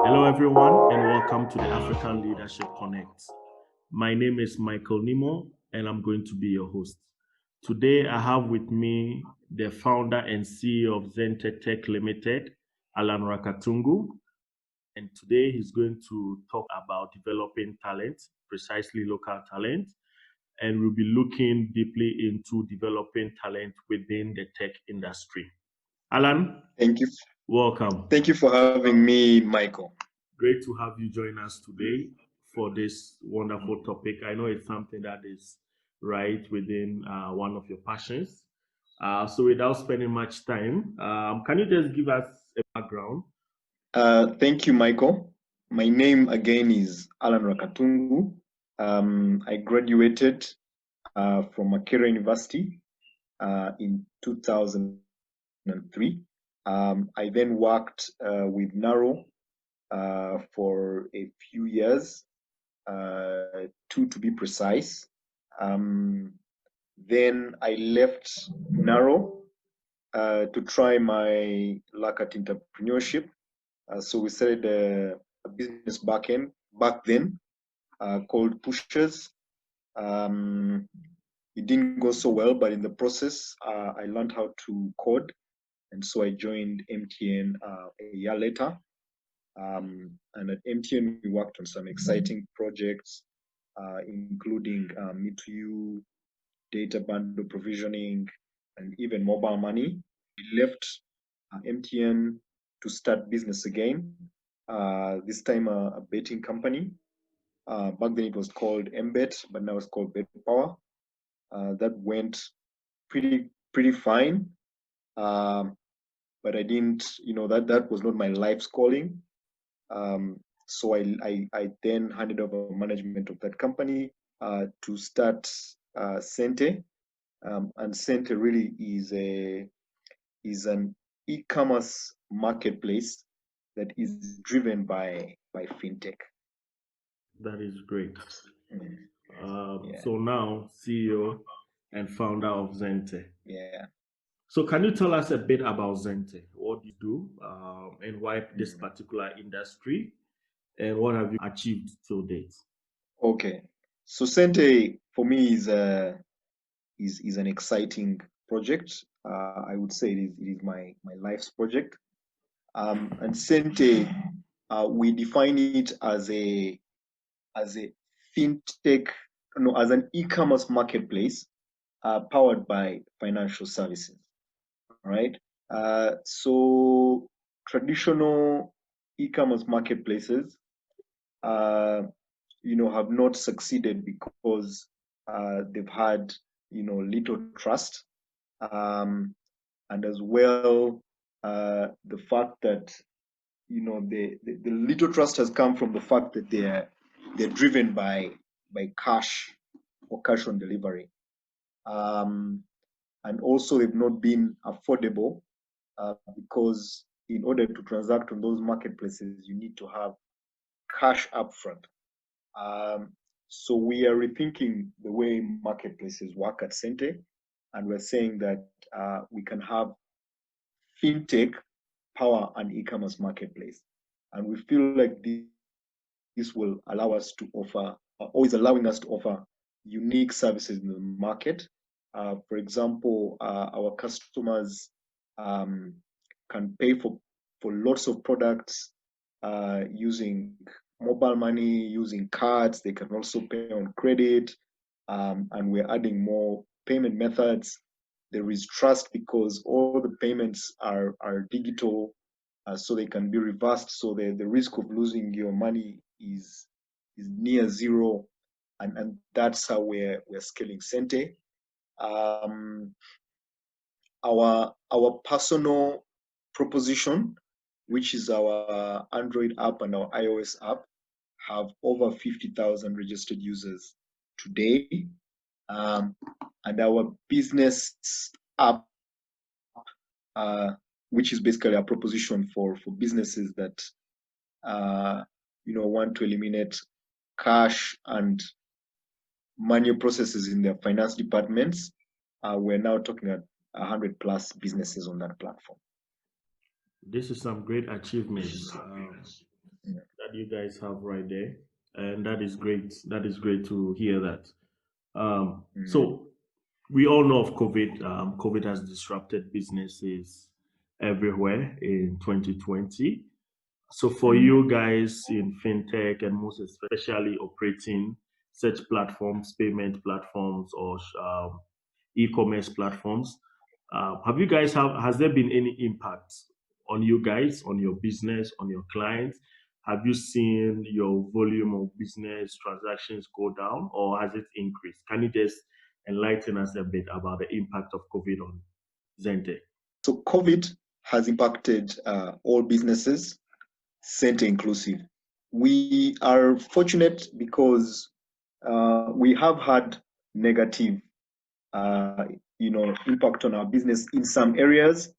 Hello, everyone, and welcome to the African Leadership Konnect. My name is Michael Nimoh, and I'm going to be your host. Today, I have with me the founder and CEO of Xente Tech Limited, Allan Rwakatungu. And today, he's going to talk about developing talent, precisely local talent. And we'll be looking deeply into developing talent within the tech industry. Allan, Thank you. welcome. Thank you for having me, Michael. Great to have you join us today for this wonderful topic. I know it's something that is right within one of your passions. So without spending much time, can you just give us a background? Thank you, Michael. My name again is Allan Rwakatungu. I graduated from Makerere University in 2003. I then worked with Naro for a few years, two to be precise. Then I left Naro to try my luck at entrepreneurship. So we started a business back then called Pushers. It didn't go so well, but in the process, I learned how to code. And so I joined MTN a year later. And at MTN, we worked on some exciting projects, including Me2You, data bundle provisioning, and even mobile money. We left MTN to start business again. This time a betting company. Back then it was called Mbet, but now it's called Bet Power. That went pretty fine. But I didn't, that was not my life's calling. So I then handed over management of that company to start Xente. And Xente really is an e-commerce marketplace that is driven by Fintech. That is great. Yeah. So now CEO and founder of Xente. Yeah. So can you tell us a bit about Xente? What do you do and why this particular industry? And what have you achieved till date? Okay. So Xente for me is an exciting project. I would say it is my life's project. And Xente, we define it as a fintech, as an e-commerce marketplace powered by financial services. Right. So traditional e-commerce marketplaces, have not succeeded because they've had, little trust, and as well the fact that the little trust has come from the fact that they're driven by cash or cash on delivery, and also they've not been affordable because in order to transact on those marketplaces you need to have cash upfront. So we are rethinking the way marketplaces work at Xente, and we're saying that we can have fintech power an e-commerce marketplace, and we feel like this will allow us to offer, or is allowing us to offer, unique services in the market. For example, our customers can pay for lots of products using mobile money, using cards. They can also pay on credit, and we're adding more payment methods. There is trust because all the payments are digital, so they can be reversed. So the risk of losing your money is near zero, and that's how we're scaling Xente. Our personal proposition, which is our Android app and our iOS app, have over 50,000 registered users today. And our business app, which is basically a proposition for businesses that want to eliminate cash and manual processes in their finance departments. We're now talking at 100 plus businesses on that platform. This is some great achievements. that you guys have right there, and that is great. That is great to hear that. So we all know of COVID. COVID has disrupted businesses everywhere in 2020. So for you guys in fintech and most especially operating such platforms, payment platforms or e-commerce platforms, have you guys has there been any impact on you guys, on your business, on your clients? Have you seen your volume of business transactions go down or has it increased? Can you just enlighten us a bit about the impact of COVID on Xente? So COVID has impacted all businesses, Xente inclusive. We are fortunate because we have had negative, impact on our business in some areas.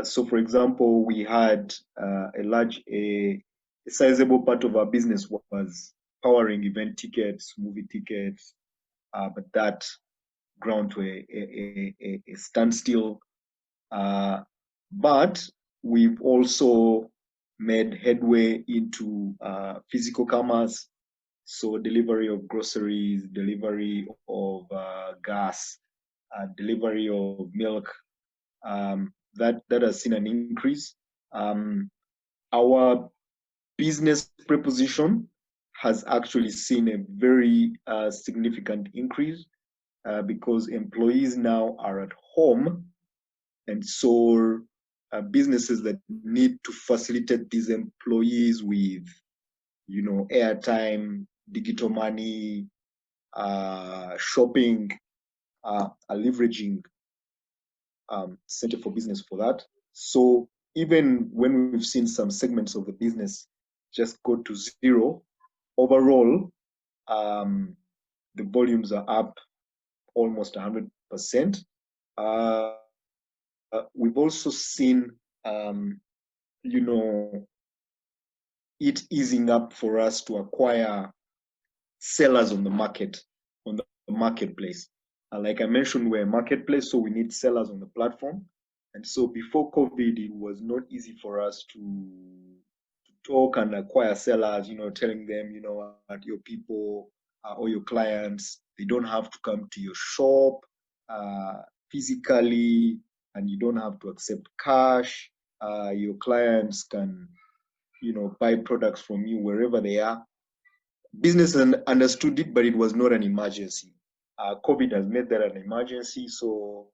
So, for example, we had a sizable part of our business was powering event tickets, movie tickets, but that ground to a standstill. But we've also made headway into physical commerce, so delivery of groceries, delivery of gas, delivery of milk. That has seen an increase. Our business proposition has actually seen a very significant increase because employees now are at home, and so businesses that need to facilitate these employees with, airtime, digital money, shopping, are leveraging Xente for Business for that. So even when we've seen some segments of the business just go to zero, overall, the volumes are up almost 100%. We've also seen, it easing up for us to acquire sellers on the market, on the marketplace. Like I mentioned, we're a marketplace, so we need sellers on the platform. And so before COVID, it was not easy for us to talk and acquire sellers, telling them, that your people or your clients, they don't have to come to your shop physically, and you don't have to accept cash. Your clients can, buy products from you wherever they are. Business understood it, but it was not an emergency. COVID has made that an emergency, so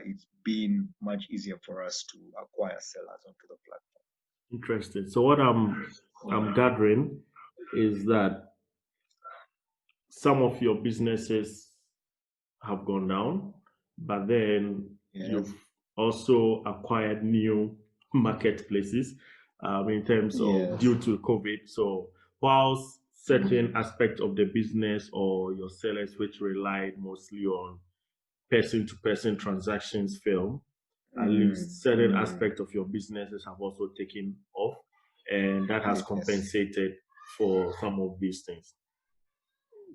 it's been much easier for us to acquire sellers onto the platform. Interesting. So what I'm gathering is that some of your businesses have gone down, but then you've also acquired new marketplaces in terms of due to COVID. So whilst certain aspects of the business or your sellers, which relied mostly on person-to-person transactions, fail, at least certain aspects of your businesses have also taken off, and that has compensated for some of these things.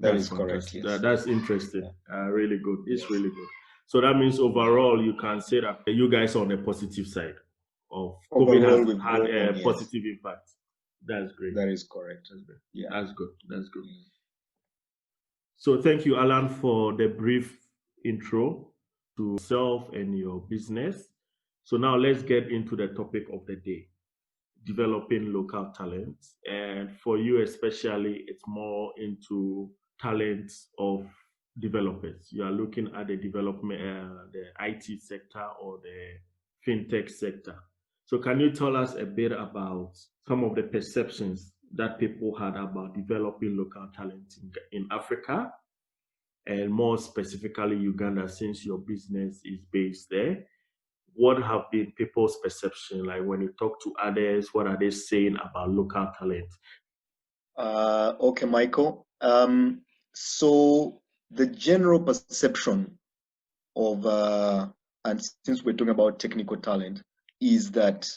That is correct. Yes. That's interesting. Really good. It's really good. So that means overall, you can say that you guys are on the positive side of COVID has had a positive impact. That's great. That is correct. That's great. Yeah. That's good. That's good. So thank you, Allan, for the brief intro to yourself and your business. So now let's get into the topic of the day, developing local talents. And for you especially, it's more into talents of developers. You are looking at the development, the IT sector or the fintech sector. So can you tell us a bit about some of the perceptions that people had about developing local talent in Africa, and more specifically Uganda, since your business is based there? What have been people's perception? Like when you talk to others, what are they saying about local talent? Okay, Michael. So the general perception of, and since we're talking about technical talent, is that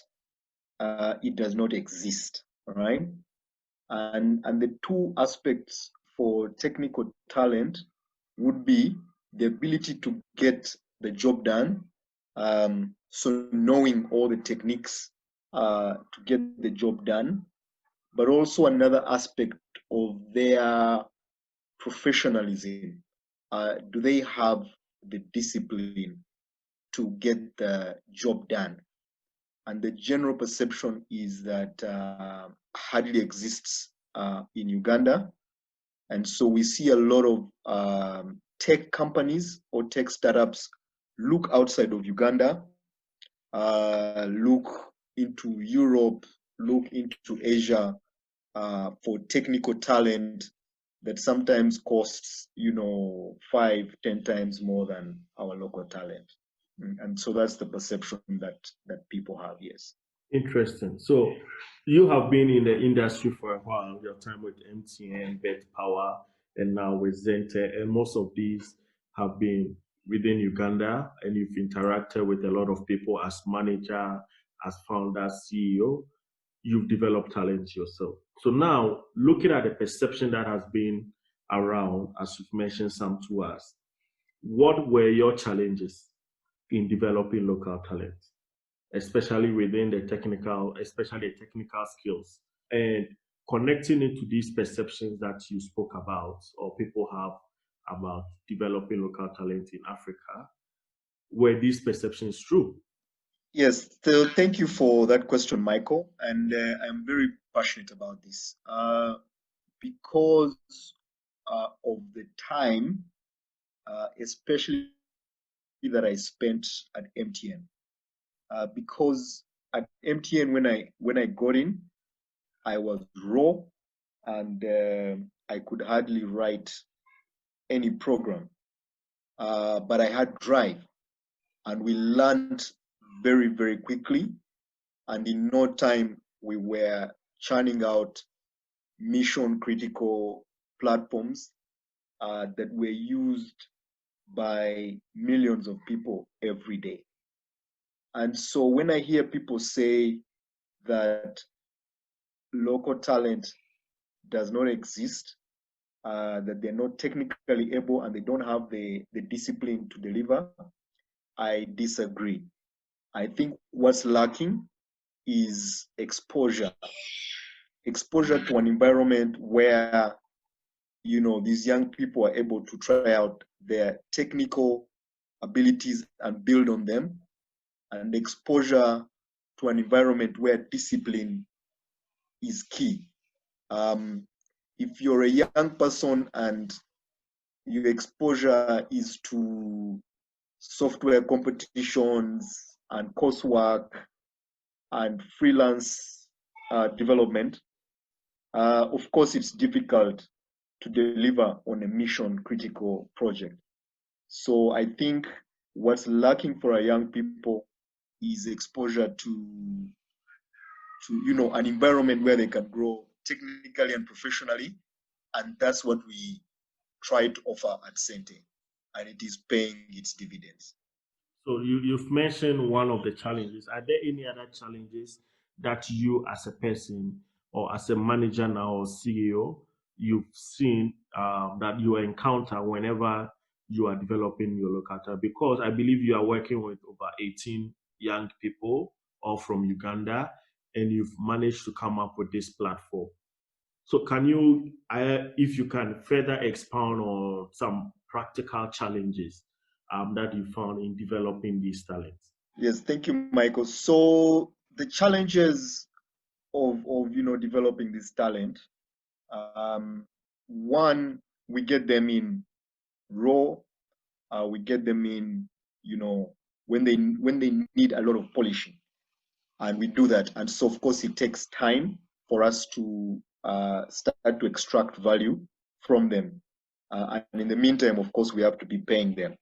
it does not exist, right? And the two aspects for technical talent would be the ability to get the job done. So knowing all the techniques to get the job done, but also another aspect of their professionalism. Do they have the discipline to get the job done? And the general perception is that hardly exists in Uganda. And so we see a lot of tech companies or tech startups look outside of Uganda, look into Europe, look into Asia for technical talent that sometimes costs, 5-10 times more than our local talent. And so that's the perception that people have. Yes. Interesting. So you have been in the industry for a while, your time with MTN, Bet Power, and now with Xente, and most of these have been within Uganda, and you've interacted with a lot of people as manager, as founder, CEO. You've developed talent yourself. So now, looking at the perception that has been around, as you've mentioned some to us, what were your challenges in developing local talent, especially within especially the technical skills, and connecting it to these perceptions that you spoke about or people have about developing local talent in Africa? Were these perceptions true? Yes, so thank you for that question, Michael. And I'm very passionate about this because of the time, especially that I spent at MTN. Because at MTN, when I got in, I was raw, and I could hardly write any program, but I had drive, and we learned very, very quickly. And in no time, we were churning out mission critical platforms that were used by millions of people every day. And so when I hear people say that local talent does not exist, that they're not technically able and they don't have the discipline to deliver, I disagree. I think what's lacking is exposure to an environment where these young people are able to try out their technical abilities and build on them, and exposure to an environment where discipline is key. If you're a young person and your exposure is to software competitions and coursework and freelance development, of course, it's difficult to deliver on a mission critical project. So I think what's lacking for our young people is exposure to an environment where they can grow technically and professionally, and that's what we try to offer at Xente, and it is paying its dividends. So you've mentioned one of the challenges. Are there any other challenges that you as a person or as a manager now or CEO, you've seen that you encounter whenever you are developing your local talent? Because I believe you are working with over 18 young people, all from Uganda, and you've managed to come up with this platform. So can you, if you can further expound on some practical challenges that you found in developing these talents? Yes, thank you, Michael. So the challenges of developing this talent, one, we get them in raw, we get them in when they need a lot of polishing, and we do that. And so of course it takes time for us to start to extract value from them, and in the meantime, of course, we have to be paying them.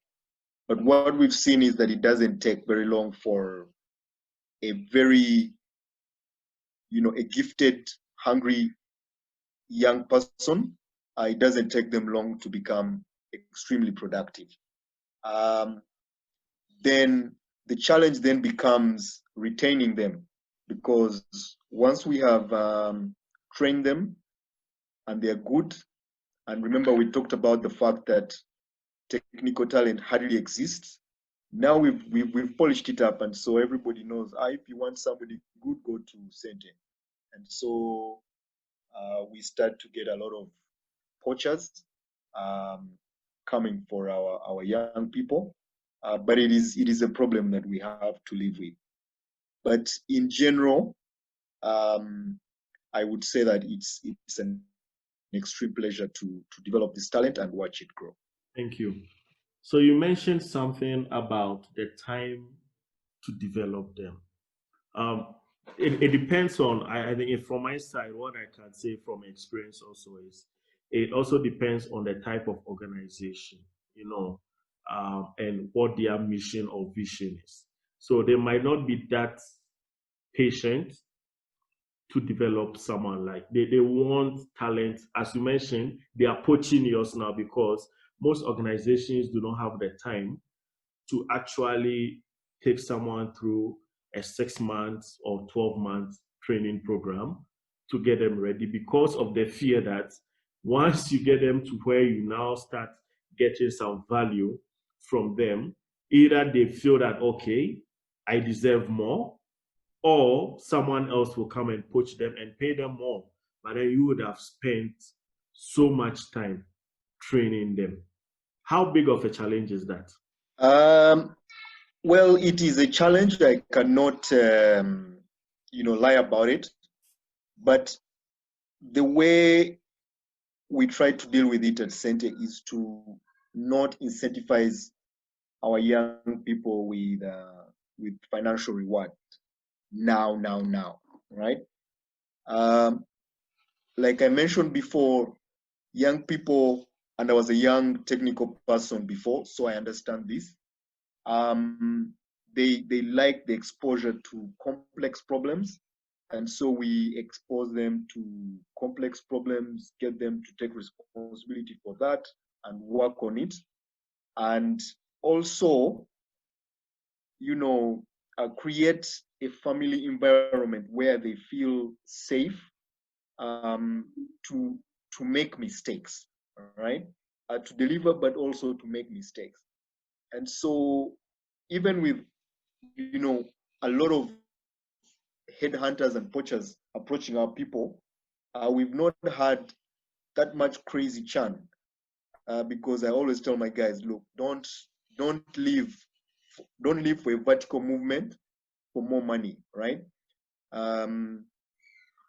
But what we've seen is that it doesn't take very long for a very a gifted, hungry young person. It doesn't take them long to become extremely productive. Then the challenge then becomes retaining them, because once we have trained them and they're good, and remember we talked about the fact that technical talent hardly exists. Now we've polished it up, and so everybody knows, if you want somebody good, go to Xente. And so we start to get a lot of poachers coming for our young people. But it is a problem that we have to live with. But in general, I would say that it's an extreme pleasure to develop this talent and watch it grow. Thank you. So you mentioned something about the time to develop them. Um, it depends on, I think from my side, what I can say from experience also is, it also depends on the type of organization, and what their mission or vision is. So they might not be that patient to develop someone. Like they want talent. As you mentioned, they are poaching yours now because most organizations do not have the time to actually take someone through a 6 months or 12 months training program to get them ready, because of the fear that once you get them to where you now start getting some value from them, either they feel that, okay, I deserve more, or someone else will come and poach them and pay them more. But then you would have spent so much time training them. How big of a challenge is that? Well, it is a challenge. I cannot, lie about it. But the way we try to deal with it at Xente is to not incentivize our young people with financial reward now, right? Like I mentioned before, young people, and I was a young technical person before, so I understand this. They like the exposure to complex problems, and so we expose them to complex problems, get them to take responsibility for that and work on it, and also, create a family environment where they feel safe to make mistakes, right? To deliver, but also to make mistakes. And so, even with a lot of headhunters and poachers approaching our people, we've not had that much crazy churn, because I always tell my guys, look, don't live for a vertical movement for more money, right?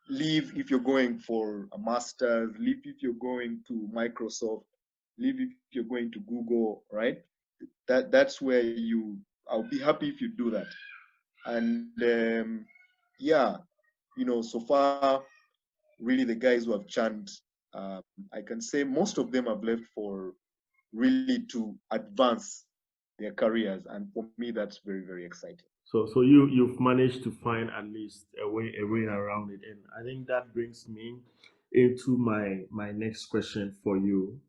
Leave if you're going for a master's, leave if you're going to Microsoft, leave if you're going to Google, right? That's where I'll be happy if you do that. And so far, really the guys who have churned, I can say most of them have left for really to advance their careers, and for me that's very, very exciting. So you've managed to find at least a way around it, and I think that brings me into my next question for you,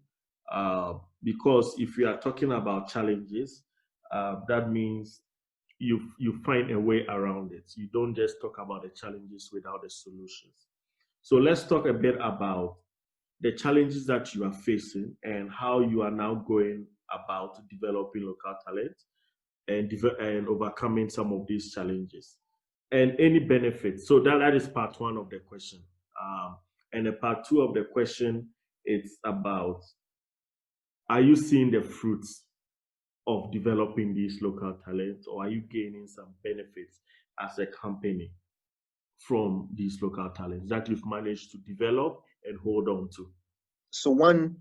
because if we are talking about challenges, that means you find a way around it. You don't just talk about the challenges without the solutions. So let's talk a bit about the challenges that you are facing and how you are now going about developing local talent and overcoming some of these challenges and any benefits. So that is part one of the question. And the part two of the question, it's about, are you seeing the fruits of developing these local talents, or are you gaining some benefits as a company from these local talents that you've managed to develop and hold on to? So one,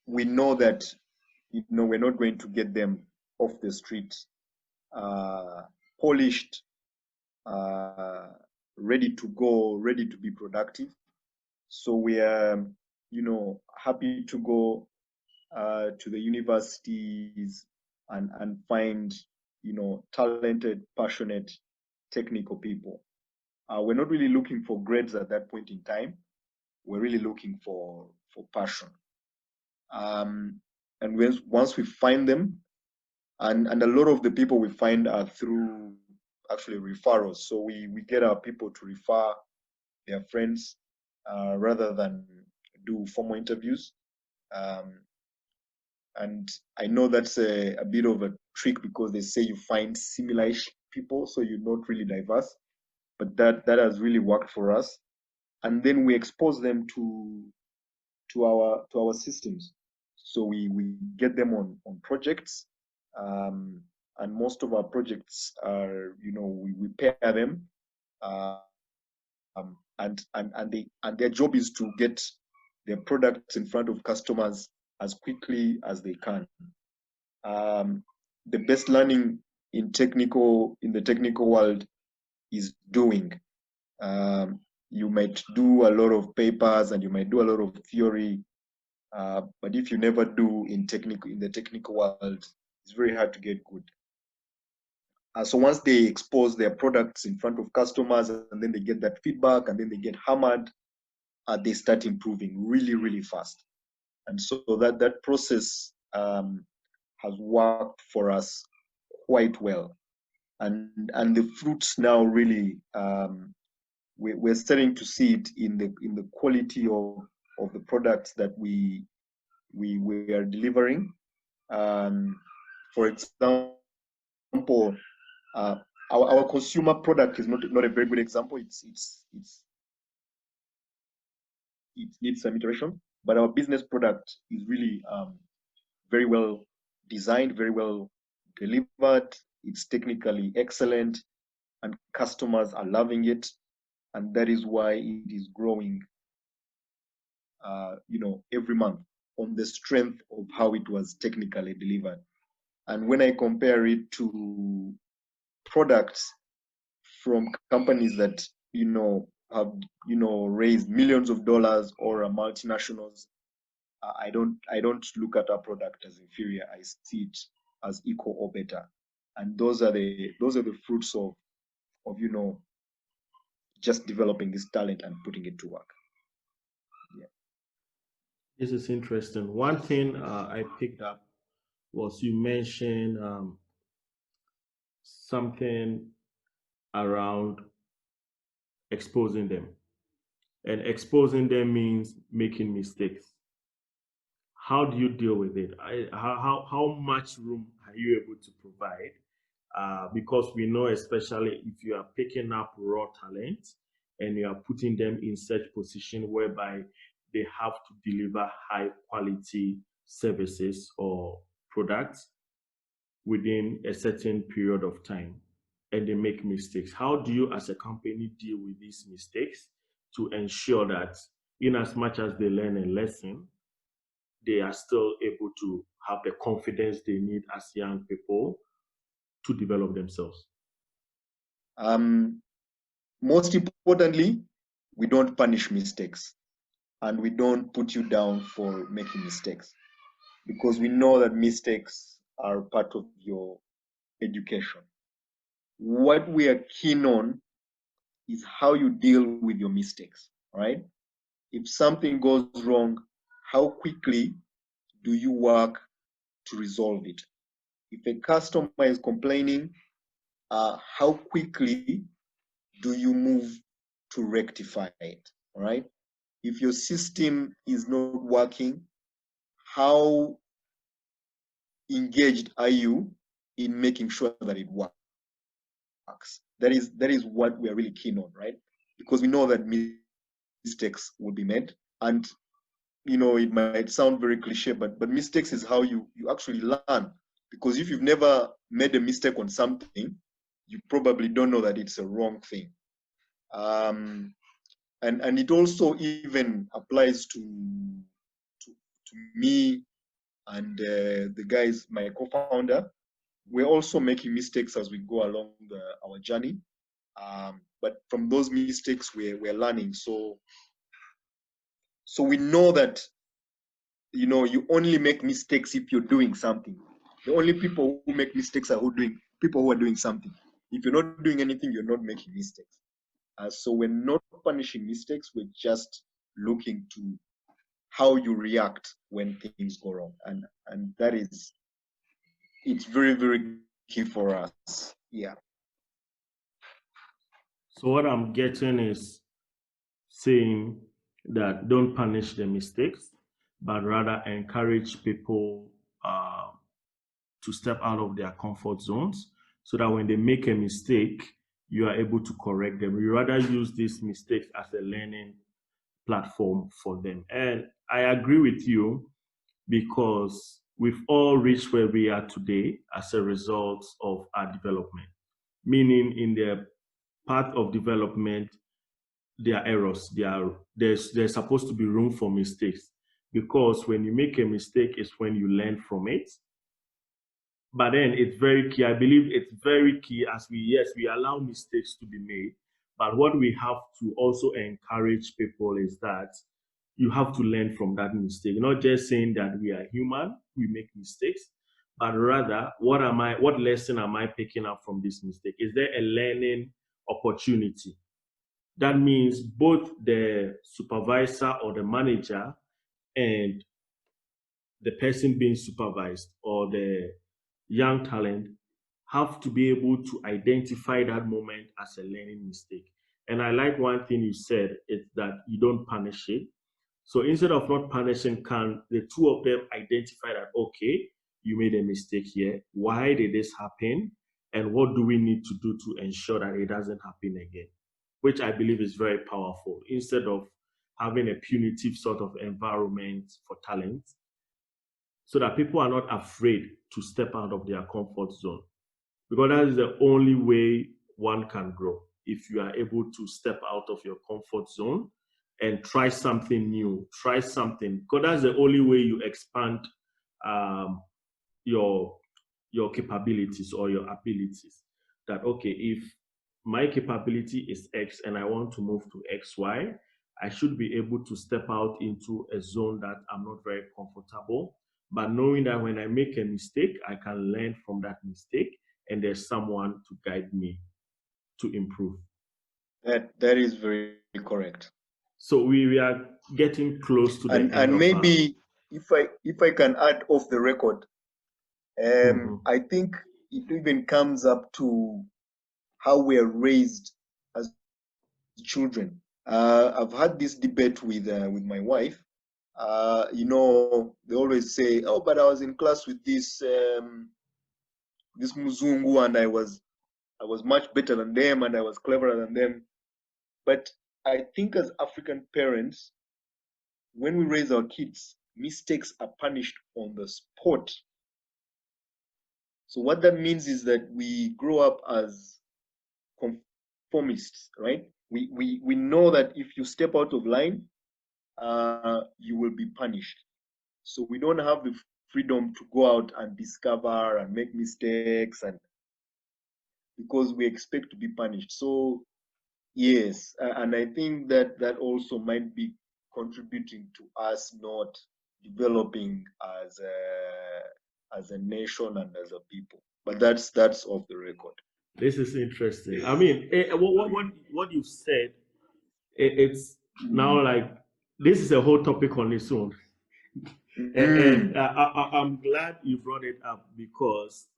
we know that we're not going to get them off the street polished, ready to go, ready to be productive. So we are, happy to go to the universities and find, talented, passionate, technical people. We're not really looking for grades at that point in time. We're really looking for passion. And once we find them, and a lot of the people we find are through actually referrals. So we get our people to refer their friends rather than do formal interviews. And I know that's a bit of a trick, because they say you find similar-ish people, so you're not really diverse. But that has really worked for us. and then we expose them to our systems. So we get them on projects, and most of our projects are, we pair them, and their job is to get their products in front of customers as quickly as they can. The best learning in the technical world is doing. You might do a lot of papers and you might do a lot of theory, but if you never do in the technical world, it's very hard to get good. So once they expose their products in front of customers and then they get that feedback and then they get hammered, they start improving really, really fast. And so that process has worked for us quite well. And the fruits now really, we're starting to see it in the quality of the products that we are delivering. For example, our consumer product is not a very good example. It needs some iteration, but our business product is really very well designed, very well delivered. It's technically excellent, and customers are loving it, and that is why it is growing, every month on the strength of how it was technically delivered. And when I compare it to products from companies that have raised millions of dollars or are multinationals, I don't look at our product as inferior. I see it as equal or better. And those are the fruits of just developing this talent and putting it to work. Yeah. This is interesting. One thing I picked up was you mentioned something around exposing them. And exposing them means making mistakes. How do you deal with it? How much room are you able to provide? Because we know, especially if you are picking up raw talent and you are putting them in such position whereby they have to deliver high quality services or products within a certain period of time, and they make mistakes. How do you as a company deal with these mistakes to ensure that in as much as they learn a lesson, they are still able to have the confidence they need as young people to develop themselves? Most importantly, we don't punish mistakes, and we don't put you down for making mistakes, because we know that mistakes are part of your education. What we are keen on is how you deal with your mistakes, right? If something goes wrong, how quickly do you work to resolve it? If a customer is complaining, how quickly do you move to rectify it, all right? If your system is not working, how engaged are you in making sure that it works? That is what we are really keen on, right? Because we know that mistakes will be made, and it might sound very cliche, but mistakes is how you actually learn. Because if you've never made a mistake on something, you probably don't know that it's a wrong thing. And it also even applies to me and the guys, my co-founder. We're also making mistakes as we go along our journey, but from those mistakes we're learning. So we know that you only make mistakes if you're doing something. The only people who make mistakes are people who are doing something. If you're not doing anything, you're not making mistakes. So we're not punishing mistakes. We're just looking to how you react when things go wrong, and that is, it's very, very key for us. Yeah. So what I'm getting is saying that don't punish the mistakes, but rather encourage people to step out of their comfort zones, so that when they make a mistake, you are able to correct them. You rather use these mistakes as a learning platform for them. And I agree with you because we've all reached where we are today as a result of our development. Meaning, in the path of development, there are errors. There's supposed to be room for mistakes, because when you make a mistake, it's when you learn from it. But then it's very key. I believe it's very key as we allow mistakes to be made. But what we have to also encourage people is that you have to learn from that mistake. Not just saying that we are human, we make mistakes, but rather what lesson am I picking up from this mistake? Is there a learning opportunity? That means both the supervisor or the manager and the person being supervised or the young talent have to be able to identify that moment as a learning mistake. And I like one thing you said, is that you don't punish it. So instead of not punishing, can the two of them identify that, okay, you made a mistake here. Why did this happen? And what do we need to do to ensure that it doesn't happen again? Which I believe is very powerful. Instead of having a punitive sort of environment for talent, so that people are not afraid to step out of their comfort zone. Because that is the only way one can grow. If you are able to step out of your comfort zone and try something new, try something, because that's the only way you expand your capabilities or your abilities. That, okay, if my capability is X and I want to move to XY, I should be able to step out into a zone that I'm not very comfortable, but knowing that when I make a mistake, I can learn from that mistake and there's someone to guide me to improve. That is very correct. So we are getting close to the end and of maybe if I can add off the record, I think it even comes up to how we are raised as children. I've had this debate with my wife. They always say, "Oh, but I was in class with this Muzungu, and I was much better than them, and I was cleverer than them." But I think as African parents, when we raise our kids, mistakes are punished on the spot. So what that means is that we grow up as conformists, right? We know that if you step out of line, you will be punished. So we don't have the freedom to go out and discover and make mistakes, and because we expect to be punished. So yes, and I think that also might be contributing to us not developing as a nation and as a people. But that's off the record. This is interesting. I mean, what you've said, it's now like this is a whole topic on its own. And I'm glad you brought it up because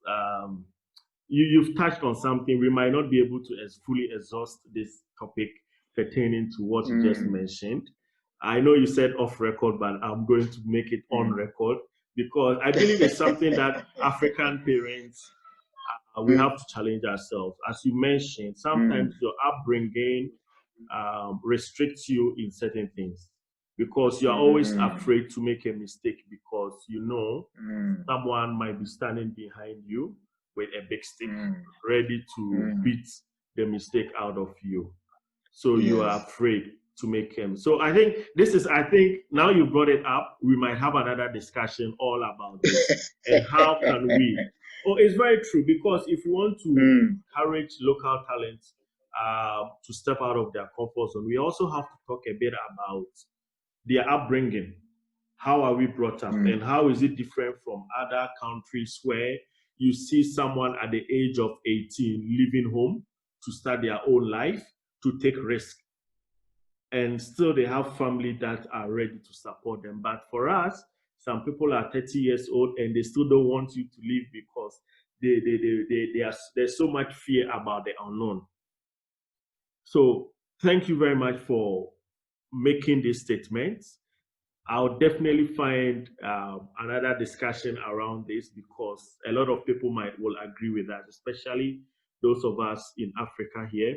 you've touched on something. We might not be able to fully exhaust this topic pertaining to what you just mentioned. I know you said off record, but I'm going to make it on record because I believe it's something that African parents, we have to challenge ourselves. As you mentioned, sometimes your upbringing restricts you in certain things because you're always afraid to make a mistake because someone might be standing behind you with a big stick ready to beat the mistake out of you. So you are afraid to make him. So I think now you brought it up, we might have another discussion all about this and how can we. Oh, it's very true because if we want to encourage local talents to step out of their comfort zone, we also have to talk a bit about their upbringing. How are we brought up and how is it different from other countries where you see someone at the age of 18 leaving home to start their own life, to take risk, and still they have family that are ready to support them. But for us, some people are 30 years old and they still don't want you to leave because there's so much fear about the unknown. So thank you very much for making these statements. I'll definitely find another discussion around this because a lot of people will agree with that, especially those of us in Africa here,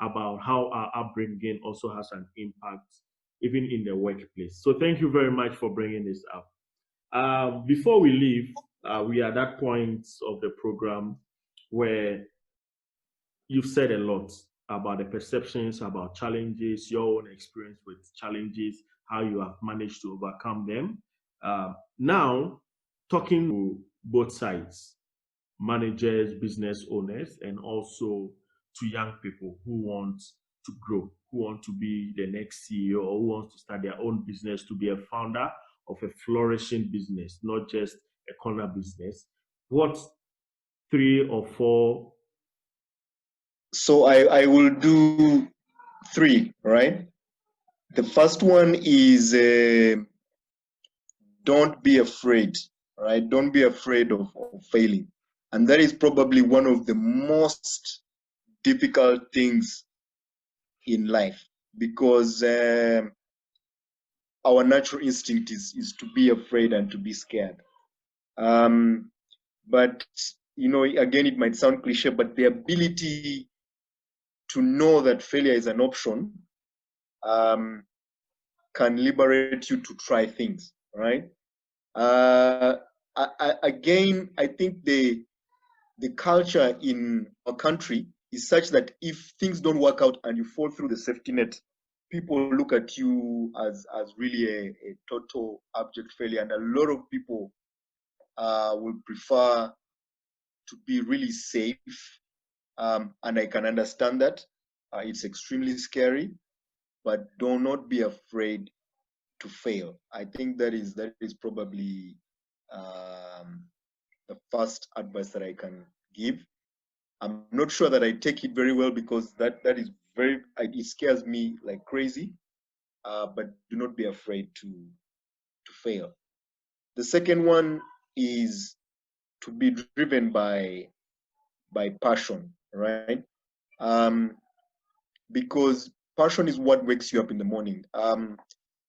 about how our upbringing also has an impact even in the workplace. So thank you very much for bringing this up. Before we leave, we are at that point of the program where you've said a lot about the perceptions, about challenges, your own experience with challenges, how you have managed to overcome them. Now, talking to both sides, managers, business owners, and also to young people who want to grow, who want to be the next CEO, or who wants to start their own business, to be a founder of a flourishing business, not just a corner business. What 3 or 4? So I will do 3, right? The first one is don't be afraid, right? Don't be afraid of failing. And that is probably one of the most difficult things in life, because our natural instinct is to be afraid and to be scared. But, you know, again, it might sound cliche, but the ability to know that failure is an option can liberate you to try things, right? Again, I think the culture in our country is such that if things don't work out and you fall through the safety net, people look at you as really a total abject failure. And a lot of people will prefer to be really safe. And I can understand that. It's extremely scary, but do not be afraid to fail. I think that is probably the first advice that I can give. I'm not sure that I take it very well, because that is very, it scares me like crazy. But do not be afraid to fail. The second one is to be driven by passion, right? Because passion is what wakes you up in the morning.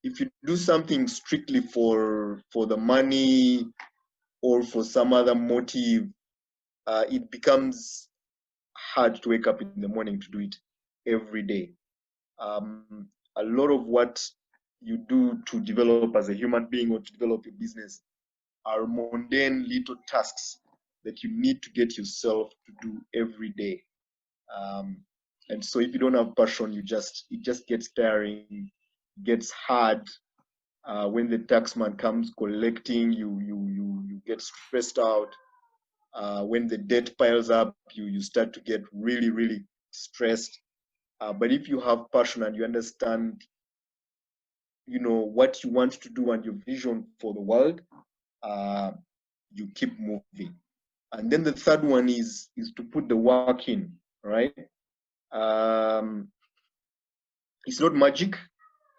If you do something strictly for the money or for some other motive, it becomes hard to wake up in the morning to do it every day. A lot of what you do to develop as a human being or to develop your business are mundane little tasks that you need to get yourself to do every day. And so if you don't have passion, it just gets tiring, gets hard. When the taxman comes collecting, you get stressed out. When the debt piles up, you start to get really, really stressed. But if you have passion and you understand, you know, what you want to do and your vision for the world, you keep moving. And then the third one is to put the work in, right? It's not magic.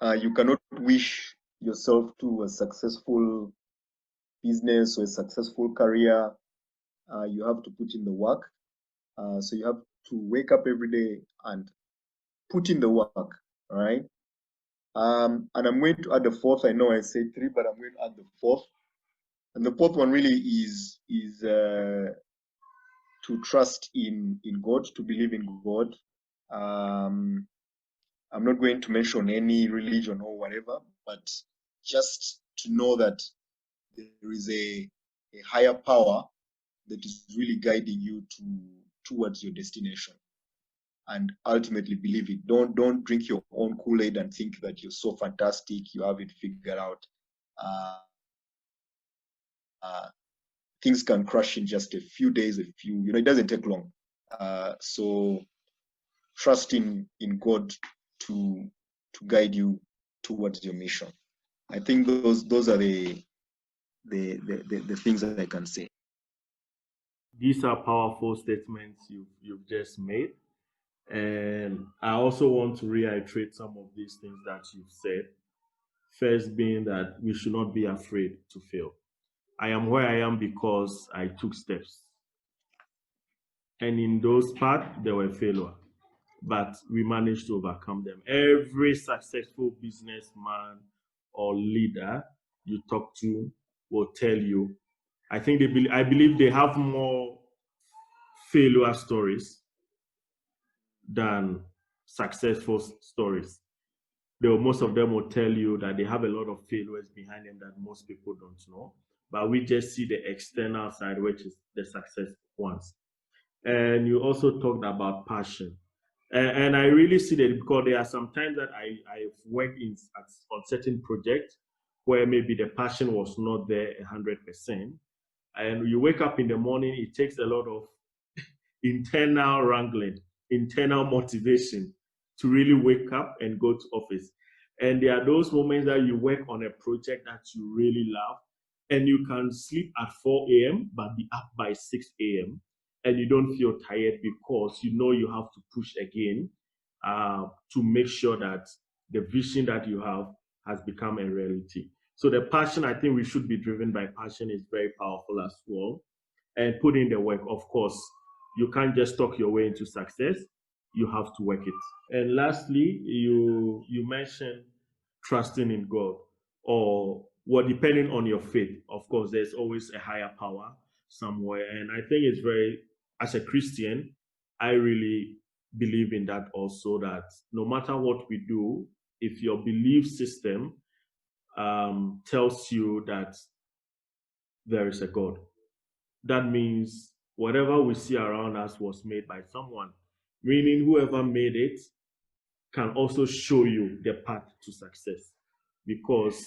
You cannot wish yourself to a successful business or a successful career. You have to put in the work. So you have to wake up every day and put in the work, right? And I'm going to add the fourth. I know I said 3, but I'm going to add the fourth. And the fourth one really is to trust in God, to believe in God. I'm not going to mention any religion or whatever, but just to know that there is a higher power that is really guiding you towards your destination, and ultimately believe it. Don't drink your own Kool-Aid and think that you're so fantastic, you have it figured out. Things can crash in just a few days, it doesn't take long. So trust in God to guide you towards your mission. I think those are the things that I can say. These are powerful statements you've just made. And I also want to reiterate some of these things that you've said. First being that we should not be afraid to fail. I am where I am because I took steps. And in those parts, there were failure, but we managed to overcome them. Every successful businessman or leader you talk to will tell you, I believe they have more failure stories than successful stories. most of them will tell you that they have a lot of failures behind them that most people don't know. But we just see the external side, which is the success ones. And you also talked about passion. And I really see that because there are some times that I've worked on certain projects where maybe the passion was not there 100%. And you wake up in the morning, it takes a lot of internal wrangling, internal motivation to really wake up and go to office. And there are those moments that you work on a project that you really love, and you can sleep at 4 a.m. but be up by 6 a.m. and you don't feel tired because you know you have to push again to make sure that the vision that you have has become a reality. So the passion, I think we should be driven by passion, is very powerful as well. And put in the work, of course. You can't just talk your way into success. You have to work it. And lastly, you mentioned trusting in God, or well, depending on your faith. Of course, there's always a higher power somewhere. And I think it's very, as a Christian, I really believe in that also, that no matter what we do, if your belief system tells you that there is a God, that means whatever we see around us was made by someone, meaning whoever made it can also show you the path to success. Because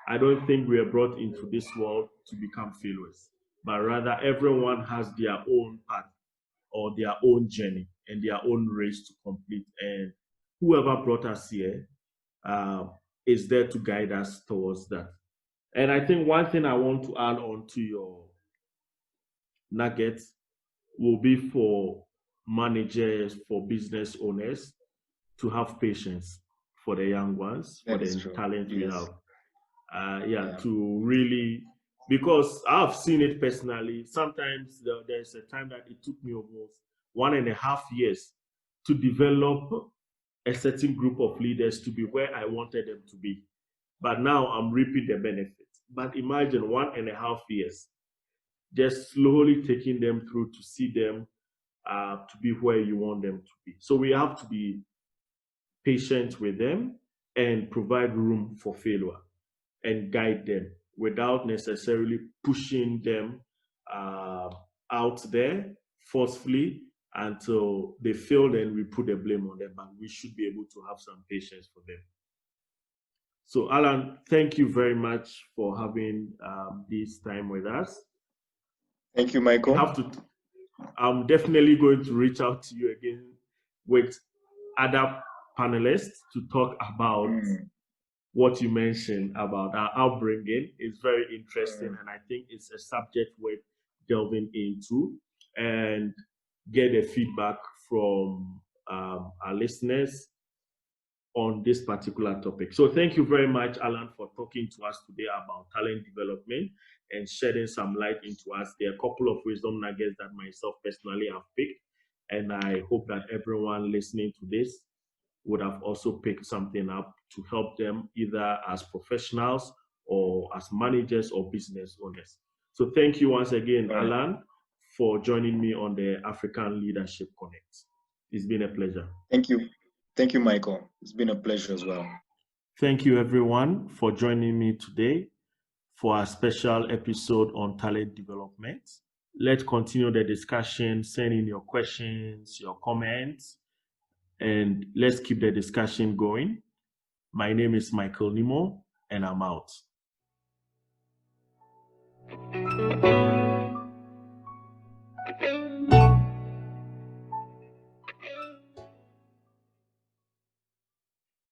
I don't think we are brought into this world to become failures, but rather everyone has their own path or their own journey and their own race to complete. And whoever brought us here is there to guide us towards that. And I think one thing I want to add on to your nuggets will be for managers, for business owners to have patience for the young ones, for the talent we have. To really, because I've seen it personally. Sometimes there's a time that it took me almost 1.5 years to develop a certain group of leaders to be where I wanted them to be. But now I'm reaping the benefits. But imagine 1.5 years, just slowly taking them through to see them to be where you want them to be. So we have to be patient with them and provide room for failure and guide them without necessarily pushing them out there forcefully until they fail, and we put the blame on them. But we should be able to have some patience for them. So Allan, thank you very much for having this time with us. Thank you, Michael. I'm definitely going to reach out to you again with other panelists to talk about what you mentioned about our upbringing. Is very interesting, and I think it's a subject worth delving into and get a feedback from our listeners on this particular topic. So thank you very much, Allan, for talking to us today about talent development and shedding some light into us. There are a couple of wisdom nuggets that myself personally have picked, and I hope that everyone listening to this would have also picked something up to help them either as professionals or as managers or business owners. So thank you once again, Allan, for joining me on the African Leadership Konnect. It's been a pleasure. Thank you. Thank you, Michael. It's been a pleasure as well. Thank you, everyone, for joining me today for our special episode on talent development. Let's continue the discussion. Send in your questions, your comments, and let's keep the discussion going. My name is Michael Nimoh, and I'm out.